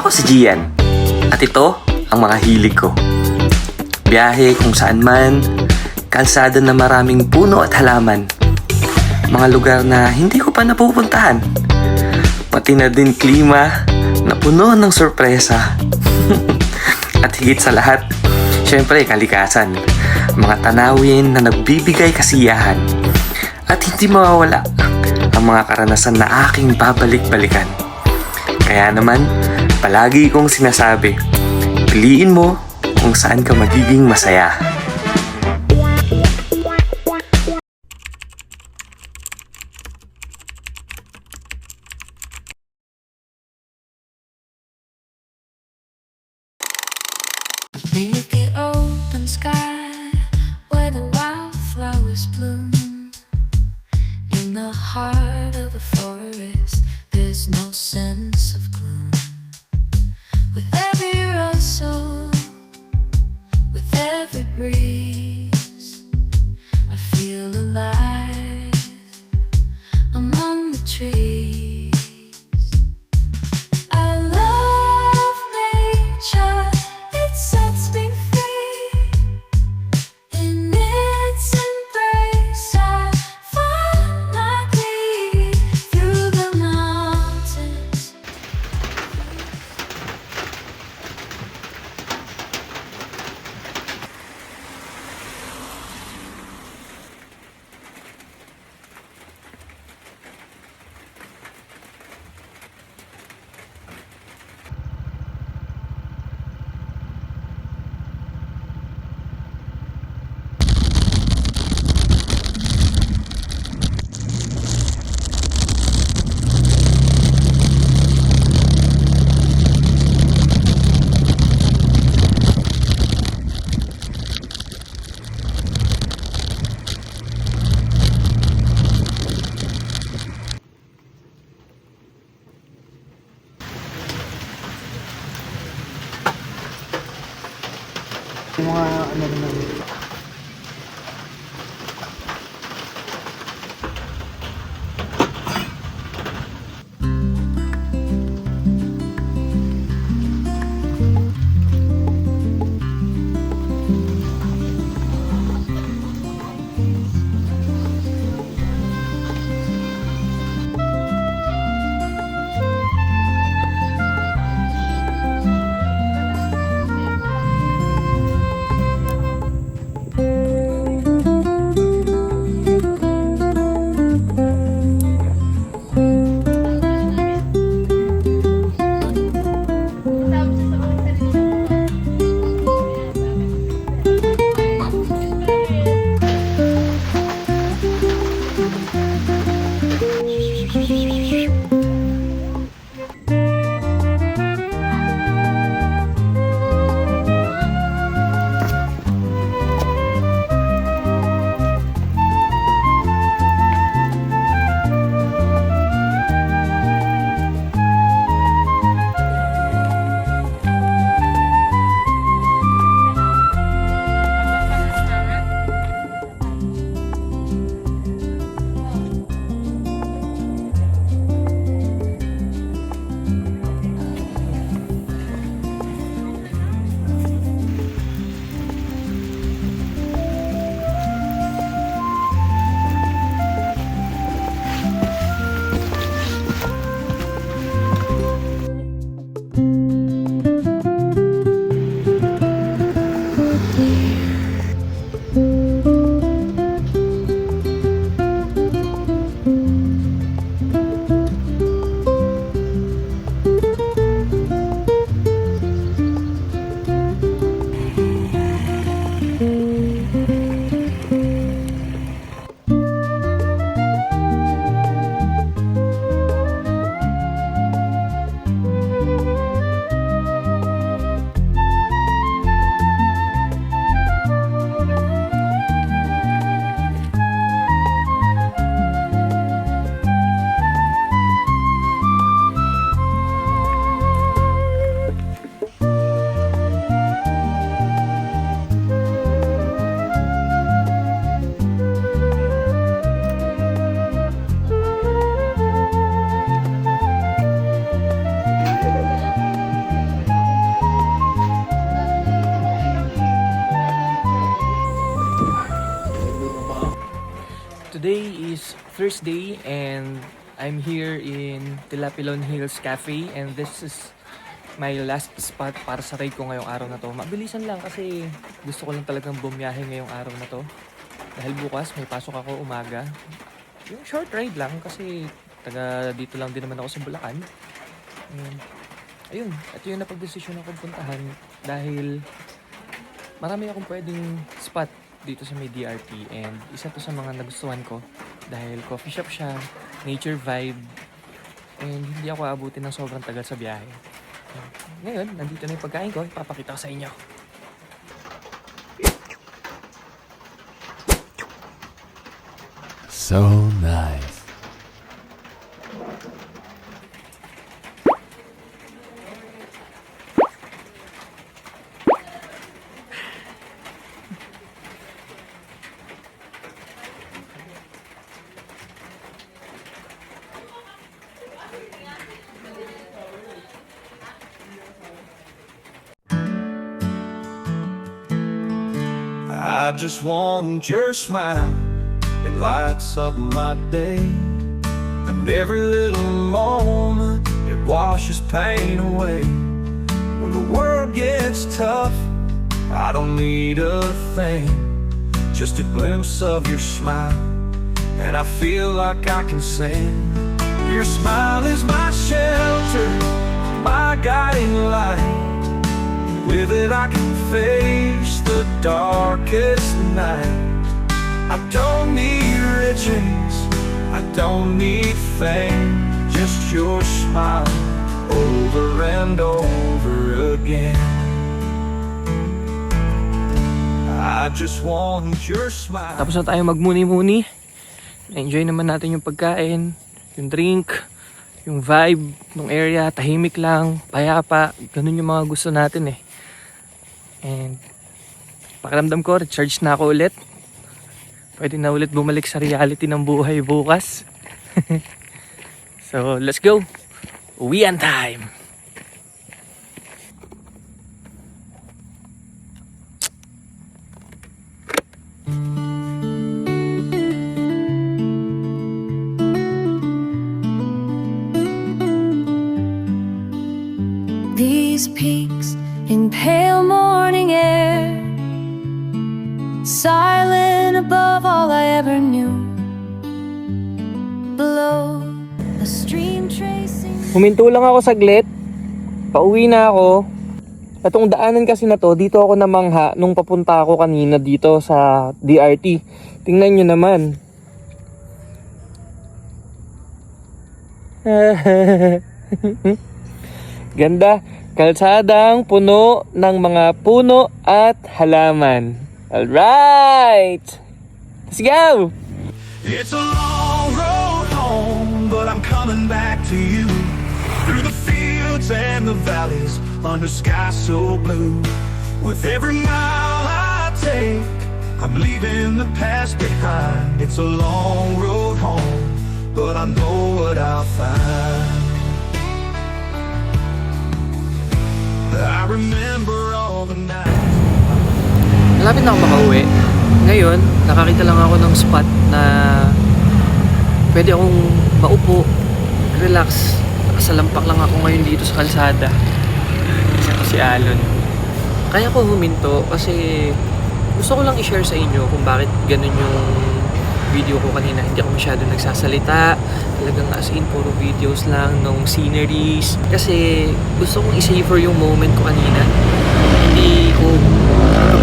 Ako si Gian. At ito ang mga hilig ko. Biyahe kung saan man, kalsada na maraming puno at halaman, mga lugar na hindi ko pa napupuntahan, pati na din klima na puno ng sorpresa. At higit sa lahat, syempre kalikasan, mga tanawin na nagbibigay kasiyahan. At hindi mawawala ang mga karanasan na aking babalik-balikan. Kaya naman, palagi kong sinasabi, piliin mo kung saan ka magiging masaya. Beneath the open sky, where the wildflowers bloom, in the heart of the forest, there's no sense of gloom. With every rustle, with every breeze, I feel alive among the trees. I love nature, it sets me free. In its embrace I find my way through the mountains. Yung mga ano naman. Thursday and I'm here in Tilapilon Hills Cafe and this is my last spot para sa ride ko ngayong araw na to. Mabilisan lang kasi gusto ko lang talagang bumiyahe ngayong araw na to. Dahil bukas may pasok ako umaga. Yung short ride lang kasi taga dito lang din naman ako sa Bulacan. And ayun, ito yung napag-desisyon akong puntahan dahil marami akong pwedeng spot dito sa may DRT and isa to sa mga nagustuhan ko dahil coffee shop siya, nature vibe, and hindi ako aabutin ng sobrang tagal sa biyahe. Ngayon, nandito na yung pagkain ko, ipapakita ko sa inyo. So nice. I just want your smile. It lights up my day. And every little moment, it washes pain away. When the world gets tough, I don't need a thing. Just a glimpse of your smile, and I feel like I can sing. Your smile is my shelter, my guiding light. With it I can face the darkest night. I don't need riches, I don't need fame. Just your smile over and over again. I just want your smile. Tapos na tayo magmuni-muni. Enjoy naman natin yung pagkain, yung drink, yung vibe ng area, tahimik lang, payapa. Ganun yung mga gusto natin eh. And pakiramdam ko, recharge na ako ulit. Pwede na ulit bumalik sa reality ng buhay bukas. So, let's go. Uwian time. These peaks in pale morning air, silent above all I ever knew. Below a stream tracing. Huminto lang ako saglit. Pauwi na ako. Itong daanan kasi na to, dito ako namangha nung papunta ako kanina dito sa DRT. Tingnan nyo naman. Ganda. Kalsadang puno ng mga puno at halaman. Alright! Let's go! It's a long road home, but I'm coming back to you. Through the fields and the valleys, under skies so blue. With every mile I take, I'm leaving the past behind. It's a long road home, but I know what I'll find. I remember all the nights. Malapit na ako makauwi. Ngayon, nakakita lang ako ng spot na pwede akong maupo, relax. Nakasalampak lang ako ngayon dito sa kalsada. Kasi ako si Alon. Kaya ko huminto kasi gusto ko lang i-share sa inyo kung bakit ganun yung video ko kanina. Hindi ako masyado nagsasalita. Talagang as in puro videos lang ng sceneries. Kasi gusto kong i-savor yung moment ko kanina. Hindi ko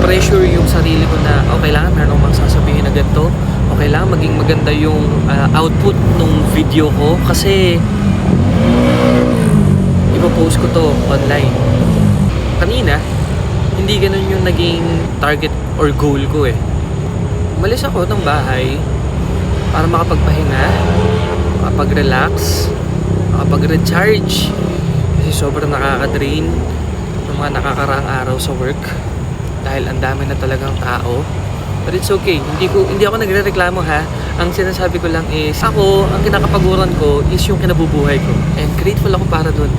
pressure yung sarili ko na okay lang, meron akong sasabihin na ganito. Okay lang, maging maganda yung output ng video ko. Kasi ipopost ko to online. Kanina, hindi ganun yung naging target or goal ko eh. Umalis ako ng bahay para makapagpahinga, makapag-relax, makapag-recharge kasi sobrang nakaka-drain ng mga nakakaraang araw sa work dahil ang dami na talagang tao. But it's okay, hindi ako nagrereklamo ha. Ang sinasabi ko lang is ako, ang kinakapaguran ko is yung kinabubuhay ko and grateful ako para dun.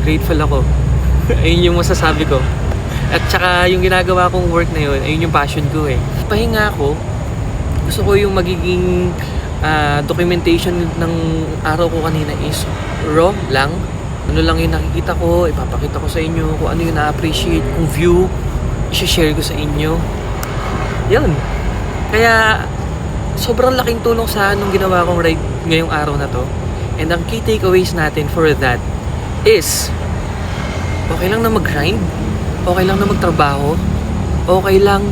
Grateful ako. Ayun yung masasabi ko. At saka yung ginagawa kong work na yun, ayun yung passion ko eh. Pahinga ako, gusto ko yung magiging documentation ng araw ko kanina is raw lang. Ano lang yung nakikita ko, ipapakita ko sa inyo kung ano yung na-appreciate kong view, i-share ko sa inyo. Yun. Kaya, sobrang laking tulong sa nung ginawa kong ride ngayong araw na to. And ang key takeaways natin for that is, okay lang na mag-grind, okay lang na magtrabaho, okay lang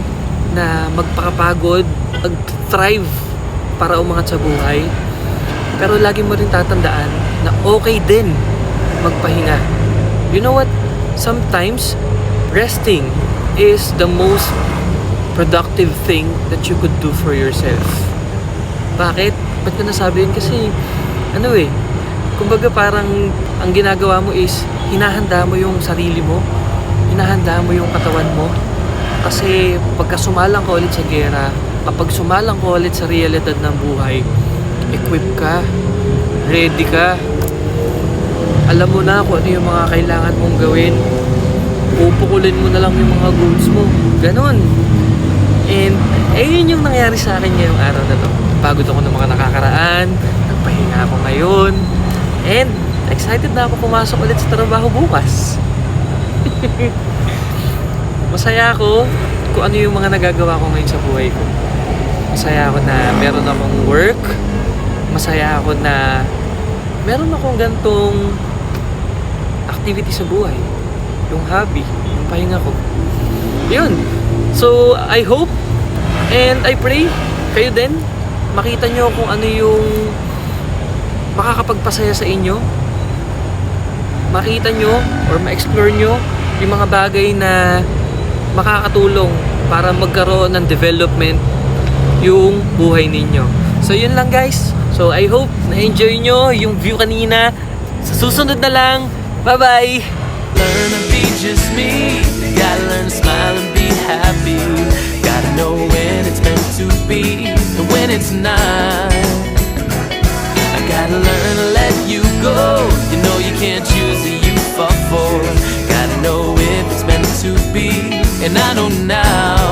na magpakapagod, mag-thrive para umangat sa buhay. Pero lagi mo rin tatandaan na okay din magpahinga. You know what? Sometimes, resting is the most productive thing that you could do for yourself. Bakit? Ba't ko nasabi yun? Kasi, kumbaga parang ang ginagawa mo is hinahanda mo yung sarili mo, hinahanda mo yung katawan mo. Kasi pagka sumalang ka ulit sa gera, kapag sumalang ka ulit sa realidad ng buhay, equip ka, ready ka, alam mo na kung ano yung mga kailangan mong gawin, pupukulin mo na lang yung mga goals mo, ganon. And yun yung nangyari sa akin ngayong araw na to. Pagod ako ng mga nakakaraan, nagpahinga ako ngayon, and excited na ako pumasok ulit sa trabaho bukas. Masaya ako kung ano yung mga nagagawa ko ngayon sa buhay ko. Masaya ako na meron akong work. Masaya ako na meron akong gantong activity sa buhay. Yung hobby, yung pahinga ko. Yun. So, I hope and I pray kayo din makita nyo kung ano yung makakapagpasaya sa inyo. Makita nyo or ma-explore nyo yung mga bagay na makakatulong para magkaroon ng development yung buhay ninyo. So, yun lang guys. So, I hope na-enjoy nyo yung view kanina. Sa susunod na lang. Bye-bye! Learn to be just me. Gotta learn to smile and be happy. Gotta know when it's meant to be and when it's not. I gotta learn to let you go. You know you can't choose who you fall for. Gotta know if it's meant to be, and I know now.